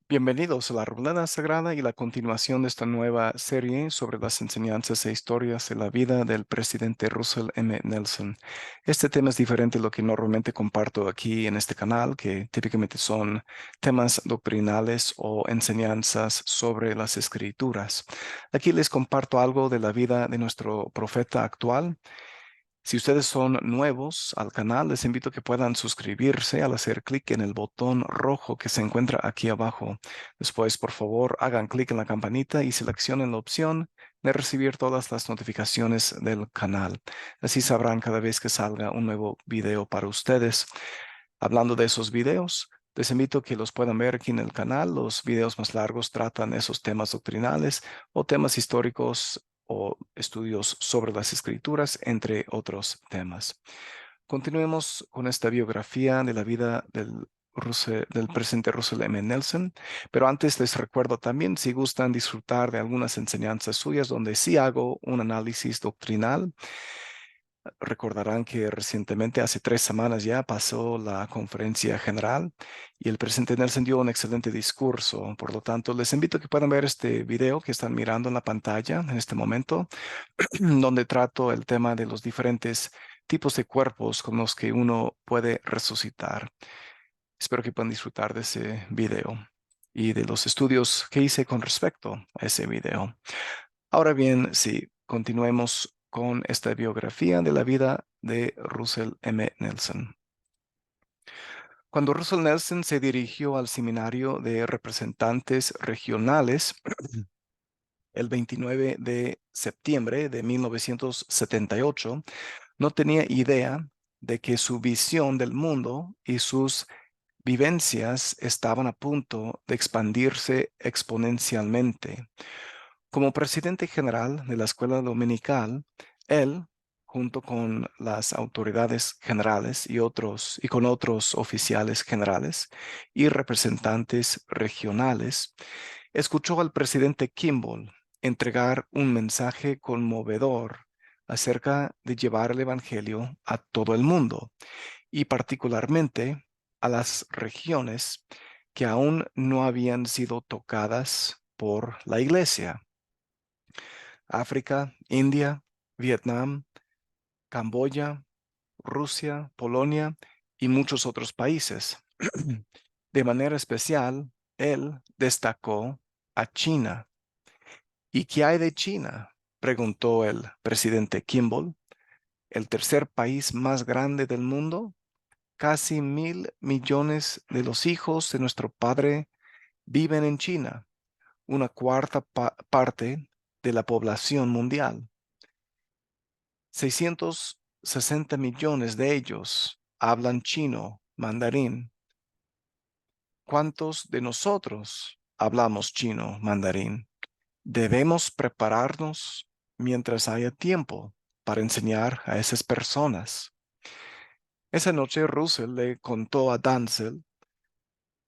Bienvenidos a la Ruleta Sagrada y la continuación de esta nueva serie sobre las enseñanzas e historias de la vida del presidente Russell M. Nelson. Este tema es diferente a lo que normalmente comparto aquí en este canal, que típicamente son temas doctrinales o enseñanzas sobre las escrituras. Aquí les comparto algo de la vida de nuestro profeta actual. Si ustedes son nuevos al canal, les invito a que puedan suscribirse al hacer clic en el botón rojo que se encuentra aquí abajo. Después, por favor, hagan clic en la campanita y seleccionen la opción de recibir todas las notificaciones del canal. Así sabrán cada vez que salga un nuevo video para ustedes. Hablando de esos videos, les invito a que los puedan ver aquí en el canal. Los videos más largos tratan esos temas doctrinales o temas históricos o estudios sobre las escrituras, entre otros temas. Continuemos con esta biografía de la vida del presidente Russell M. Nelson, pero antes les recuerdo también, si gustan disfrutar de algunas enseñanzas suyas donde sí hago un análisis doctrinal. Recordarán que recientemente, hace 3 semanas ya, pasó la conferencia general y el presidente Nelson dio un excelente discurso. Por lo tanto, les invito a que puedan ver este video que están mirando en la pantalla en este momento, donde trato el tema de los diferentes tipos de cuerpos con los que uno puede resucitar. Espero que puedan disfrutar de ese video y de los estudios que hice con respecto a ese video. Ahora bien, sí, continuemos con esta biografía de la vida de Russell M. Nelson. Cuando Russell Nelson se dirigió al Seminario de Representantes Regionales el 29 de septiembre de 1978, no tenía idea de que su visión del mundo y sus vivencias estaban a punto de expandirse exponencialmente. Como presidente general de la escuela dominical, él, junto con las autoridades generales y con otros oficiales generales y representantes regionales, escuchó al presidente Kimball entregar un mensaje conmovedor acerca de llevar el evangelio a todo el mundo y particularmente a las regiones que aún no habían sido tocadas por la iglesia: África, India, Vietnam, Camboya, Rusia, Polonia y muchos otros países. De manera especial, él destacó a China. ¿Y qué hay de China?, preguntó el presidente Kimball. El tercer país más grande del mundo. Casi 1.000 millones de los hijos de nuestro Padre viven en China, una cuarta parte de la población mundial. 660 millones de ellos hablan chino, mandarín. ¿Cuántos de nosotros hablamos chino, mandarín? Debemos prepararnos mientras haya tiempo para enseñar a esas personas. Esa noche Russell le contó a Danzel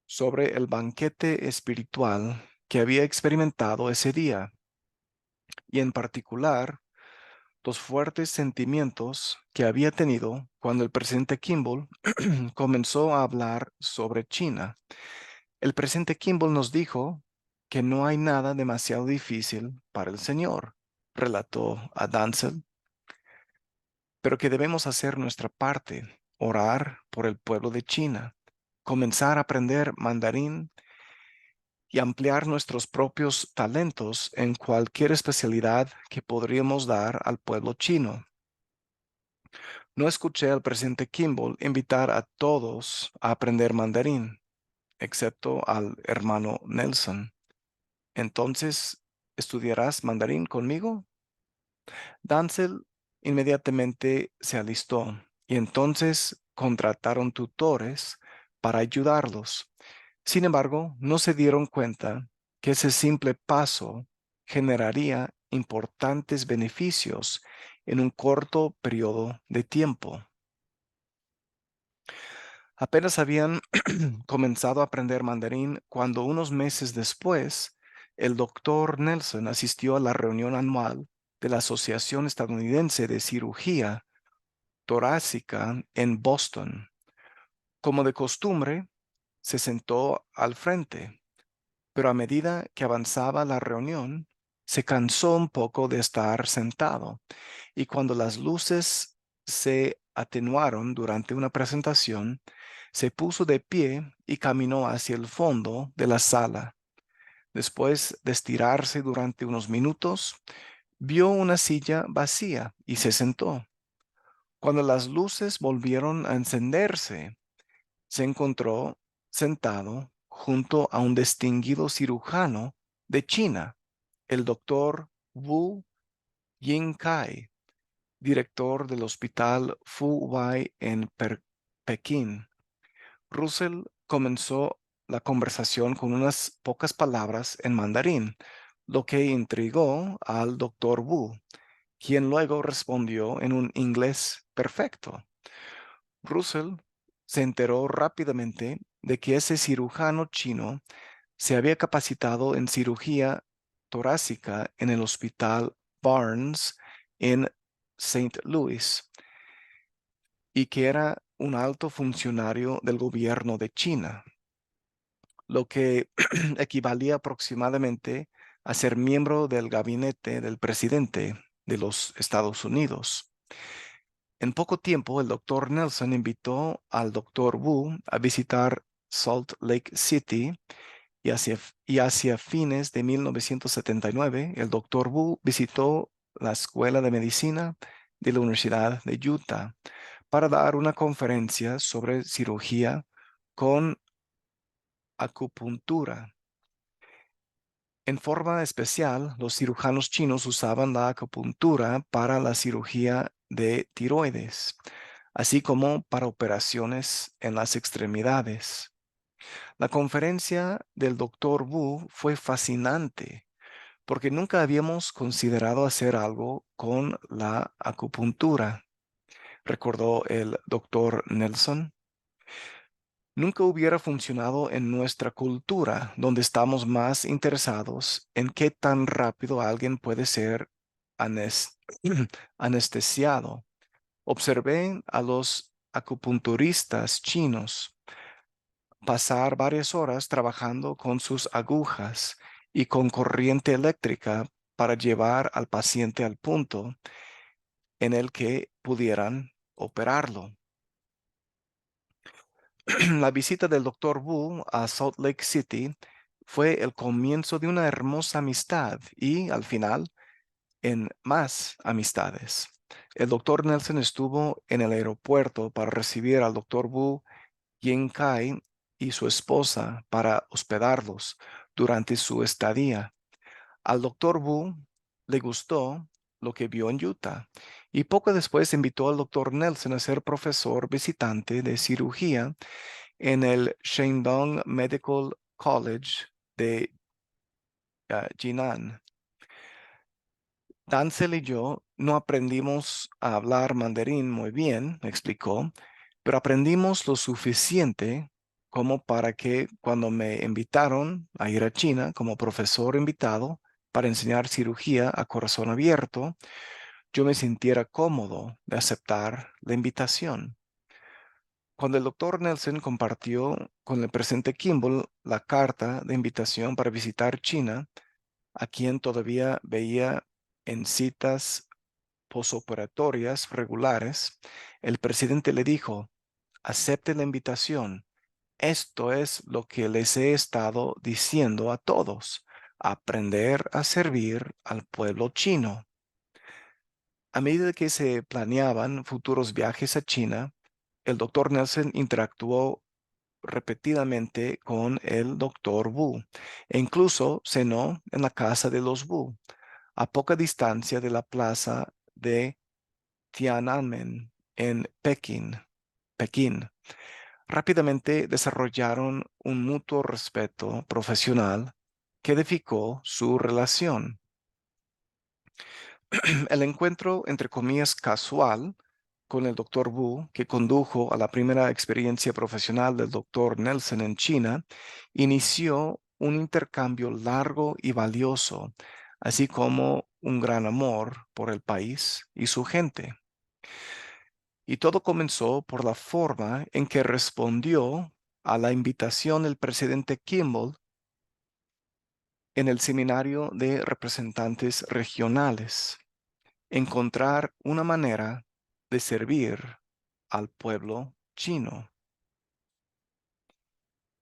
sobre el banquete espiritual que había experimentado ese día y en particular los fuertes sentimientos que había tenido cuando el presidente Kimball comenzó a hablar sobre China. El presidente Kimball nos dijo que no hay nada demasiado difícil para el Señor, relató a Danzel, pero que debemos hacer nuestra parte, orar por el pueblo de China, comenzar a aprender mandarín y ampliar nuestros propios talentos en cualquier especialidad que podríamos dar al pueblo chino. No escuché al presidente Kimball invitar a todos a aprender mandarín, excepto al hermano Nelson. Entonces, ¿estudiarás mandarín conmigo? Danzel inmediatamente se alistó y entonces contrataron tutores para ayudarlos. Sin embargo, no se dieron cuenta que ese simple paso generaría importantes beneficios en un corto periodo de tiempo. Apenas habían comenzado a aprender mandarín cuando unos meses después, el doctor Nelson asistió a la reunión anual de la Asociación Estadounidense de Cirugía Torácica en Boston. Como de costumbre, se sentó al frente. pero a medida que avanzaba la reunión, se cansó un poco de estar sentado, y cuando las luces se atenuaron durante una presentación, se puso de pie y caminó hacia el fondo de la sala. Después de estirarse durante unos minutos, vio una silla vacía y se sentó. Cuando las luces volvieron a encenderse, se encontró sentado junto a un distinguido cirujano de China, el doctor Wu Yingkai, director del hospital Fu Wai en Pekín. Russell comenzó la conversación con unas pocas palabras en mandarín, lo que intrigó al doctor Wu, quien luego respondió en un inglés perfecto. Russell se enteró rápidamente de que ese cirujano chino se había capacitado en cirugía torácica en el hospital Barnes en Saint Louis y que era un alto funcionario del gobierno de China, lo que equivalía aproximadamente a ser miembro del gabinete del presidente de los Estados Unidos. En poco tiempo, el doctor Nelson invitó al doctor Wu a visitar Salt Lake City y hacia fines de 1979, el doctor Wu visitó la Escuela de Medicina de la Universidad de Utah para dar una conferencia sobre cirugía con acupuntura. En forma especial, los cirujanos chinos usaban la acupuntura para la cirugía de tiroides, así como para operaciones en las extremidades. La conferencia del doctor Wu fue fascinante porque nunca habíamos considerado hacer algo con la acupuntura, recordó el doctor Nelson. Nunca hubiera funcionado en nuestra cultura, donde estamos más interesados en qué tan rápido alguien puede ser anes- anestesiado. Observé a los acupunturistas chinos pasar varias horas trabajando con sus agujas y con corriente eléctrica para llevar al paciente al punto en el que pudieran operarlo. La visita del doctor Wu a Salt Lake City fue el comienzo de una hermosa amistad y, al final, en más amistades. El doctor Nelson estuvo en el aeropuerto para recibir al doctor Wu Yingkai y su esposa para hospedarlos durante su estadía. Al doctor Wu le gustó lo que vio en Utah y poco después invitó al doctor Nelson a ser profesor visitante de cirugía en el Shandong Medical College de Jinan. Dancel y yo no aprendimos a hablar mandarín muy bien, me explicó, pero aprendimos lo suficiente como para que cuando me invitaron a ir a China como profesor invitado para enseñar cirugía a corazón abierto, yo me sintiera cómodo de aceptar la invitación. Cuando el doctor Nelson compartió con el presidente Kimball la carta de invitación para visitar China, a quien todavía veía en citas posoperatorias regulares, el presidente le dijo: acepte la invitación. Esto es lo que les he estado diciendo a todos: aprender a servir al pueblo chino. A medida que se planeaban futuros viajes a China, el doctor Nelson interactuó repetidamente con el doctor Wu e incluso cenó en la casa de los Wu, a poca distancia de la plaza de Tiananmen en Pekín. Rápidamente desarrollaron un mutuo respeto profesional que edificó su relación. El encuentro, entre comillas, casual con el doctor Wu, que condujo a la primera experiencia profesional del doctor Nelson en China, inició un intercambio largo y valioso, así como un gran amor por el país y su gente. Y todo comenzó por la forma en que respondió a la invitación del presidente Kimball en el Seminario de Representantes Regionales, encontrar una manera de servir al pueblo chino.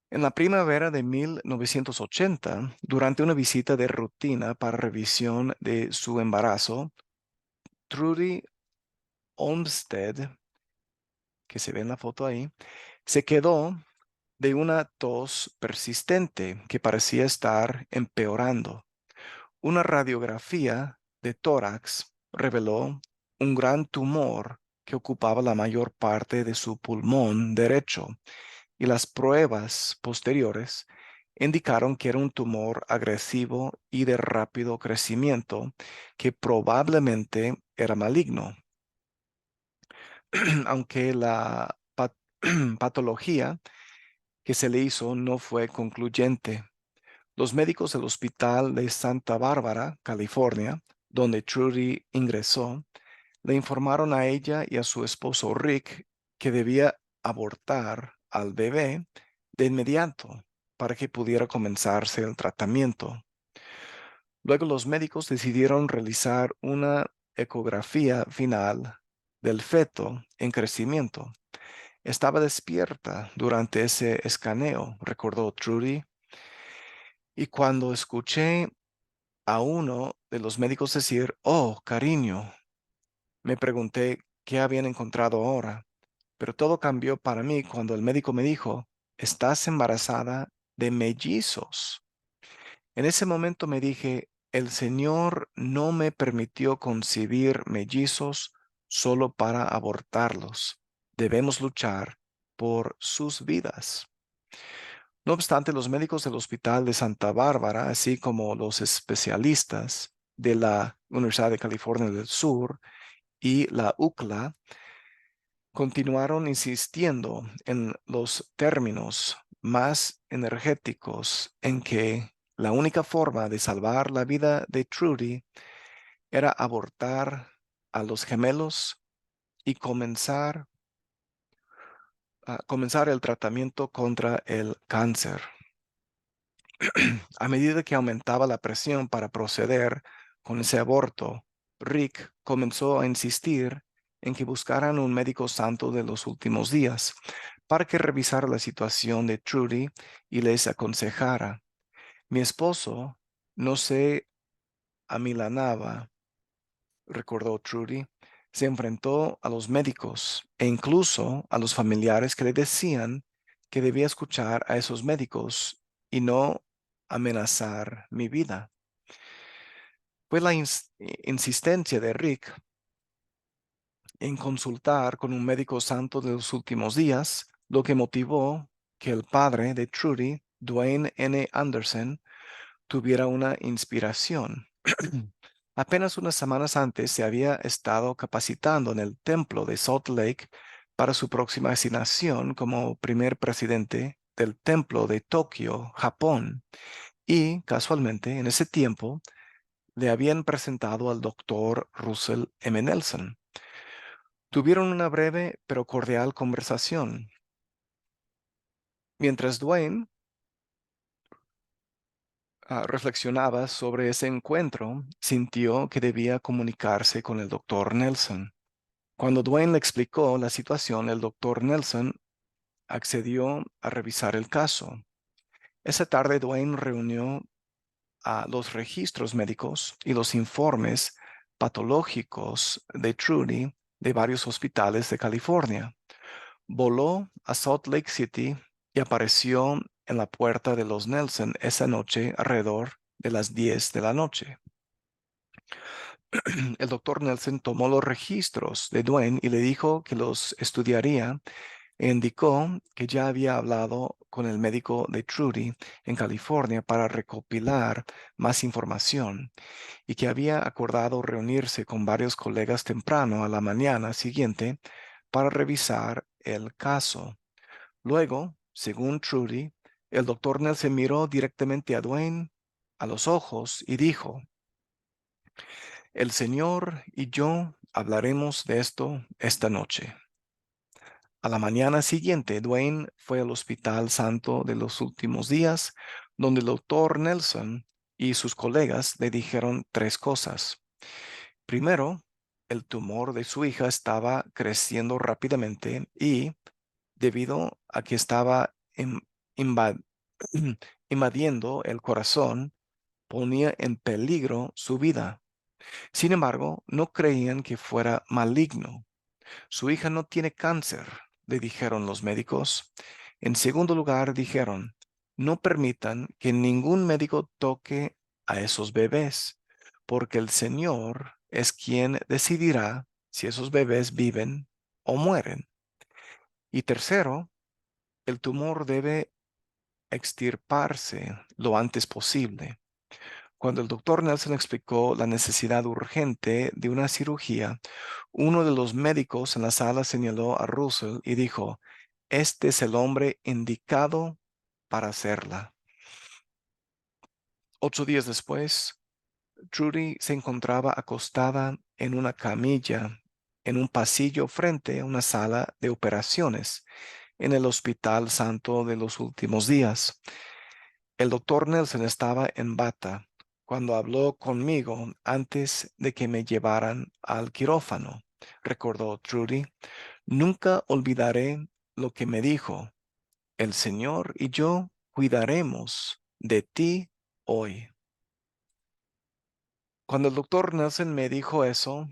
En la primavera de 1980, durante una visita de rutina para revisión de su embarazo, Trudy Olmsted, que se ve en la foto ahí, se quedó de una tos persistente que parecía estar empeorando. Una radiografía de tórax reveló un gran tumor que ocupaba la mayor parte de su pulmón derecho, y las pruebas posteriores indicaron que era un tumor agresivo y de rápido crecimiento que probablemente era maligno. Aunque la patología que se le hizo no fue concluyente. Los médicos del Hospital de Santa Bárbara, California, donde Trudy ingresó, le informaron a ella y a su esposo Rick que debía abortar al bebé de inmediato para que pudiera comenzarse el tratamiento. Luego los médicos decidieron realizar una ecografía final del feto en crecimiento. Estaba despierta durante ese escaneo, recordó Trudy, y cuando escuché a uno de los médicos decir, "Oh, cariño", me pregunté qué habían encontrado ahora, pero todo cambió para mí cuando el médico me dijo, "Estás embarazada de mellizos". En ese momento me dije, el Señor no me permitió concebir mellizos solo para abortarlos. Debemos luchar por sus vidas. No obstante, los médicos del Hospital de Santa Bárbara, así como los especialistas de la Universidad de California del Sur y la UCLA, continuaron insistiendo en los términos más energéticos en que la única forma de salvar la vida de Trudy era abortar a los gemelos y comenzar el tratamiento contra el cáncer. A medida que aumentaba la presión para proceder con ese aborto, Rick comenzó a insistir en que buscaran un médico santo de los últimos días para que revisara la situación de Trudy y les aconsejara. Mi esposo no se amilanaba, recordó Trudy, se enfrentó a los médicos e incluso a los familiares que le decían que debía escuchar a esos médicos y no amenazar mi vida. Fue la insistencia de Rick en consultar con un médico santo de los últimos días lo que motivó que el padre de Trudy, Dwayne N. Anderson, tuviera una inspiración. Apenas unas semanas antes se había estado capacitando en el templo de Salt Lake para su próxima asignación como primer presidente del templo de Tokio, Japón. Y, casualmente, en ese tiempo, le habían presentado al doctor Russell M. Nelson. Tuvieron una breve pero cordial conversación. Mientras Dwayne reflexionaba sobre ese encuentro, sintió que debía comunicarse con el doctor Nelson. Cuando Dwayne le explicó la situación, el doctor Nelson accedió a revisar el caso. Esa tarde, Dwayne reunió a los registros médicos y los informes patológicos de Trudy de varios hospitales de California. Voló a Salt Lake City y apareció en la puerta de los Nelson esa noche alrededor de las 10 de la noche. El doctor Nelson tomó los registros de Dwayne y le dijo que los estudiaría e indicó que ya había hablado con el médico de Trudy en California para recopilar más información y que había acordado reunirse con varios colegas temprano a la mañana siguiente para revisar el caso. Luego, según Trudy, el doctor Nelson miró directamente a Dwayne a los ojos y dijo, el Señor y yo hablaremos de esto esta noche. A la mañana siguiente, Dwayne fue al Hospital Santo de los Últimos Días, donde el doctor Nelson y sus colegas le dijeron tres cosas. Primero, el tumor de su hija estaba creciendo rápidamente y, debido a que estaba inva- invadiendo el corazón, ponía en peligro su vida. Sin embargo, no creían que fuera maligno. Su hija no tiene cáncer, le dijeron los médicos. En segundo lugar, dijeron, no permitan que ningún médico toque a esos bebés, porque el Señor es quien decidirá si esos bebés viven o mueren. Y tercero, el tumor debe extirparse lo antes posible. Cuando el doctor Nelson explicó la necesidad urgente de una cirugía, uno de los médicos en la sala señaló a Russell y dijo, este es el hombre indicado para hacerla. 8 días después, Trudy se encontraba acostada en una camilla en un pasillo frente a una sala de operaciones en el Hospital Santo de los Últimos Días. El doctor Nelson estaba en bata cuando habló conmigo antes de que me llevaran al quirófano, recordó Trudy. Nunca olvidaré lo que me dijo. El Señor y yo cuidaremos de ti hoy. Cuando el doctor Nelson me dijo eso,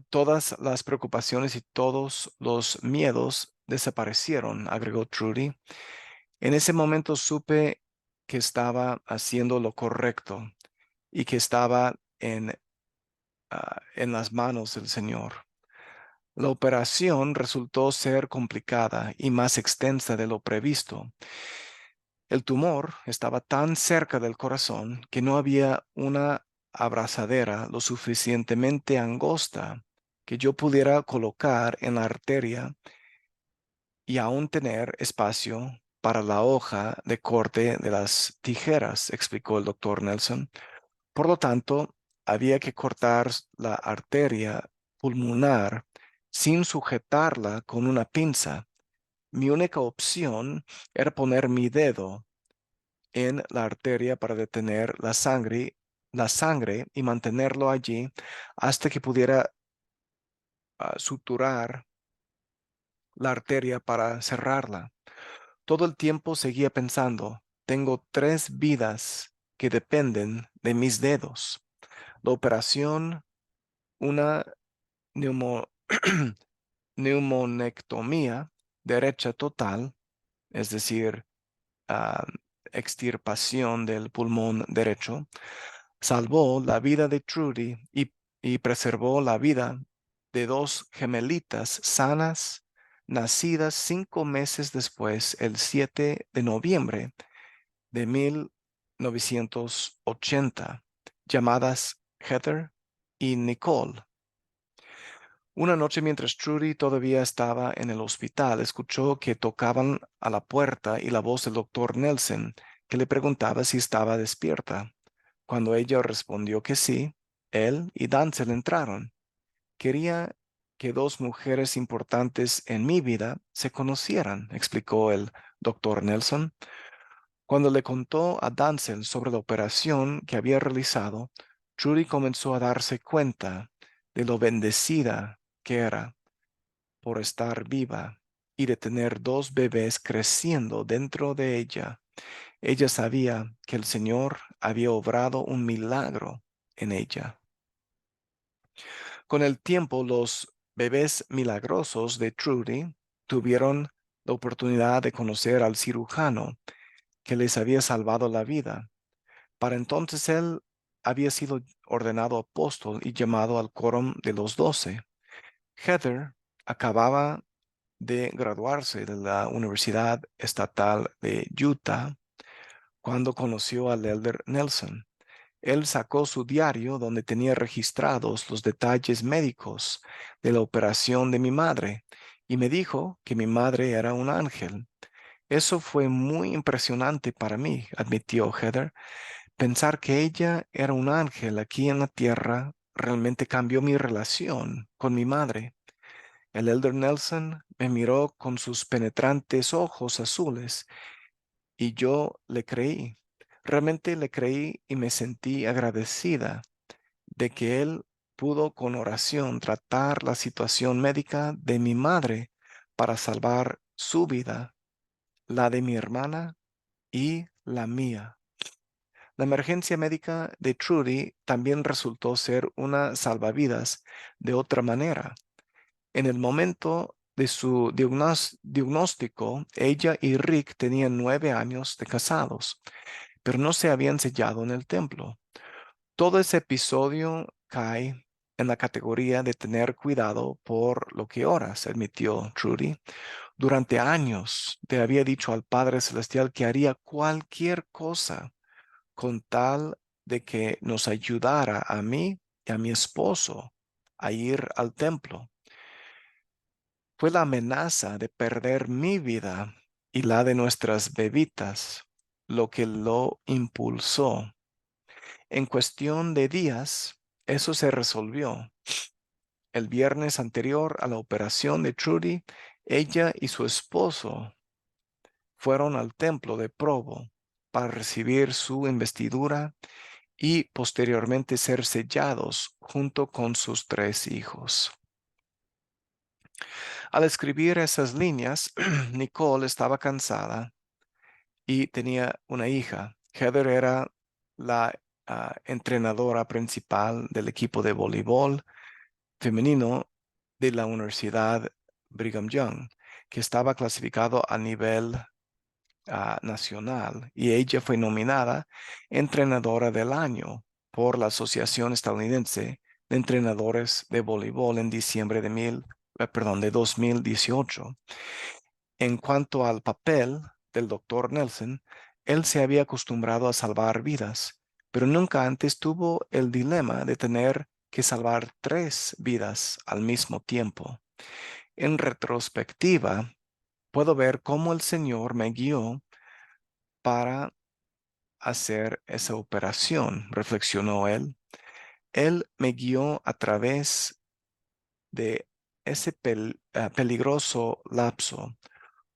todas las preocupaciones y todos los miedos desaparecieron, agregó Trudy. En ese momento supe que estaba haciendo lo correcto y que estaba en las manos del Señor. La operación resultó ser complicada y más extensa de lo previsto. El tumor estaba tan cerca del corazón que no había una abrazadera lo suficientemente angosta que yo pudiera colocar en la arteria y aún tener espacio para la hoja de corte de las tijeras, explicó el doctor Nelson. Por lo tanto, había que cortar la arteria pulmonar sin sujetarla con una pinza. Mi única opción era poner mi dedo en la arteria para detener la sangre y mantenerlo allí hasta que pudiera suturar la arteria para cerrarla. Todo el tiempo seguía pensando, tengo 3 vidas que dependen de mis dedos. La operación, una neumo- neumonectomía derecha total, es decir, ah, extirpación del pulmón derecho, salvó la vida de Trudy y preservó la vida de 2 gemelitas sanas, nacidas 5 meses después, el 7 de noviembre de 1980, llamadas Heather y Nicole. Una noche mientras Trudy todavía estaba en el hospital, escuchó que tocaban a la puerta y la voz del doctor Nelson, que le preguntaba si estaba despierta. Cuando ella respondió que sí, él y Dancel entraron. Quería que 2 mujeres importantes en mi vida se conocieran, explicó el doctor Nelson. Cuando le contó a Dancel sobre la operación que había realizado, Trudy comenzó a darse cuenta de lo bendecida que era por estar viva y de tener 2 bebés creciendo dentro de ella. Ella sabía que el Señor había obrado un milagro en ella. Con el tiempo, los bebés milagrosos de Trudy tuvieron la oportunidad de conocer al cirujano que les había salvado la vida. Para entonces él había sido ordenado apóstol y llamado al quórum de los 12. Heather acababa de graduarse de la Universidad Estatal de Utah cuando conoció al elder Nelson. Él sacó su diario donde tenía registrados los detalles médicos de la operación de mi madre y me dijo que mi madre era un ángel. Eso fue muy impresionante para mí, admitió Heather. Pensar que ella era un ángel aquí en la tierra realmente cambió mi relación con mi madre. El elder Nelson me miró con sus penetrantes ojos azules y yo le creí. Realmente le creí y me sentí agradecida de que él pudo con oración tratar la situación médica de mi madre para salvar su vida, la de mi hermana y la mía. La emergencia médica de Trudy también resultó ser una salvavidas de otra manera. En el momento de su diagnóstico, ella y Rick tenían 9 años de casados, pero no se habían sellado en el templo. Todo ese episodio cae en la categoría de tener cuidado por lo que oras, admitió Trudy. Durante años te había dicho al Padre Celestial que haría cualquier cosa con tal de que nos ayudara a mí y a mi esposo a ir al templo. Fue la amenaza de perder mi vida y la de nuestras bebitas lo que lo impulsó. En cuestión de días, eso se resolvió. El viernes anterior a la operación de Trudy, ella y su esposo fueron al templo de Provo para recibir su investidura y posteriormente ser sellados junto con sus 3 hijos. Al escribir esas líneas, Nicole estaba cansada y tenía una hija. Heather era la entrenadora principal del equipo de voleibol femenino de la Universidad Brigham Young, que estaba clasificado a nivel nacional, y ella fue nominada entrenadora del año por la Asociación Estadounidense de Entrenadores de Voleibol en diciembre de 2018. En cuanto al papel del doctor Nelson, él se había acostumbrado a salvar vidas, pero nunca antes tuvo el dilema de tener que salvar 3 vidas al mismo tiempo. En retrospectiva, puedo ver cómo el Señor me guió para hacer esa operación, reflexionó él. Él me guió a través de ese peligroso lapso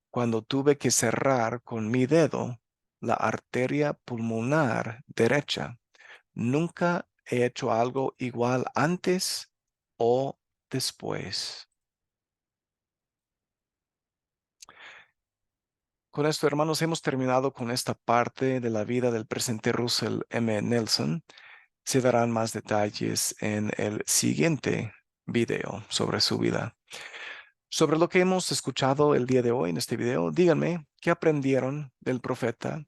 cuando tuve que cerrar con mi dedo la arteria pulmonar derecha. Nunca he hecho algo igual antes o después. Con esto, hermanos, hemos terminado con esta parte de la vida del presidente Russell M. Nelson. Se darán más detalles en el siguiente video sobre su vida. Sobre lo que hemos escuchado el día de hoy en este video, díganme qué aprendieron del profeta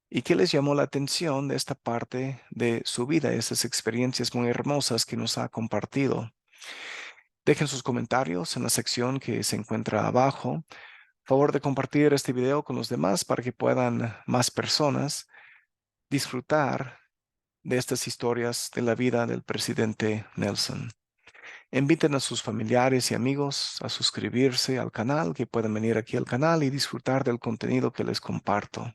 y qué les llamó la atención de esta parte de su vida, esas experiencias muy hermosas que nos ha compartido. Dejen sus comentarios en la sección que se encuentra abajo. Favor de compartir este video con los demás para que puedan más personas disfrutar de estas historias de la vida del presidente Nelson. Inviten a sus familiares y amigos a suscribirse al canal, que puedan venir aquí al canal y disfrutar del contenido que les comparto.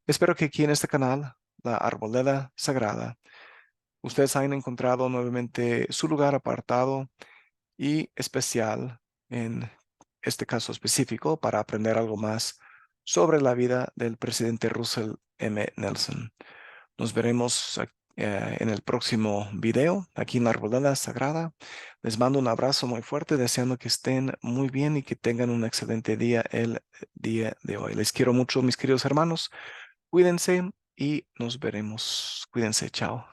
Espero que aquí en este canal, La Arboleda Sagrada, ustedes hayan encontrado nuevamente su lugar apartado y especial en este caso específico para aprender algo más sobre la vida del presidente Russell M. Nelson. Nos veremos en el próximo video aquí en la Arboleda Sagrada. Les mando un abrazo muy fuerte, deseando que estén muy bien y que tengan un excelente día el día de hoy. Les quiero mucho, mis queridos hermanos. Cuídense y nos veremos. Cuídense, chao.